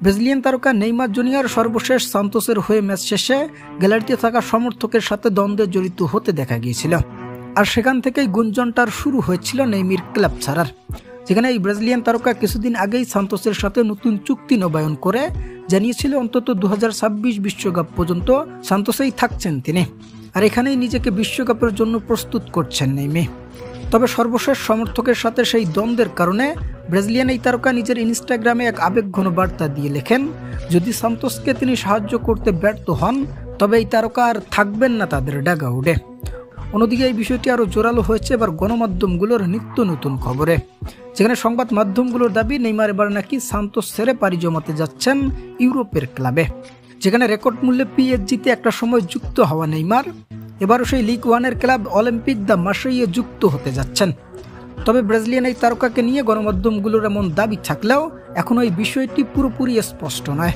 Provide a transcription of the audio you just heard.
Brazilian তারকা Neymar junior সর্বশেষ সান্তোসের হয়ে ম্যাচ শেষে গ্যালারিতে থাকা সমর্থকের সাথে দ্বন্দ্বে জড়িত হতে দেখা গিয়েছিল। আর সেখান থেকেই গুঞ্জনটার শুরু হয়েছিল নেইমার ক্লাব ছাড়ার, যেখানে এই ব্রাজিলিয়ান তারকা কিছুদিন আগেই সান্তোসের সাথে নতুন চুক্তি নবায়ন করে জানিয়েছিল অন্তত 2026 বিশ্বকাপ পর্যন্ত সান্তোসেই থাকছেন তিনি, আর এখানেই নিজেকে বিশ্বকাপের জন্য প্রস্তুত করছেন নেইমার। তবে সর্বশেষ সমর্থকের সাথে সেই দ্বন্দ্বের কারণে ব্রাজিলিয়ান এই তারকা নিজের ইনস্টাগ্রামে এক আবেগঘন বার্তা দিয়ে লেখেন, যদি সান্তোসকে তিনি সাহায্য করতে ব্যর্থ হন তবে এই তারকা আর থাকবেন না তাদের ডাগআউটে। অন্যদিকে এই বিষয়টি আরও জোরালো হয়েছে এবার গণমাধ্যমগুলোর নিত্য নতুন খবরে, যেখানে সংবাদ মাধ্যমগুলোর দাবি নেইমার এবার নাকি সান্তোস ছেড়ে পাড়ি জমাতে যাচ্ছেন ইউরোপের ক্লাবে, যেখানে রেকর্ড মূল্যে পিএসজিতে একটা সময় যুক্ত হওয়া নেইমার এবারও সেই লিগ ওয়ানের ক্লাব অলিম্পিক দ্য মার্সেইয়ে যুক্ত হতে যাচ্ছেন। তবে ব্রাজিলিয়ান এই তারকাকে নিয়ে গণমাধ্যমগুলোর এমন দাবি থাকলেও এখনও এই বিষয়টি পুরোপুরি স্পষ্ট নয়।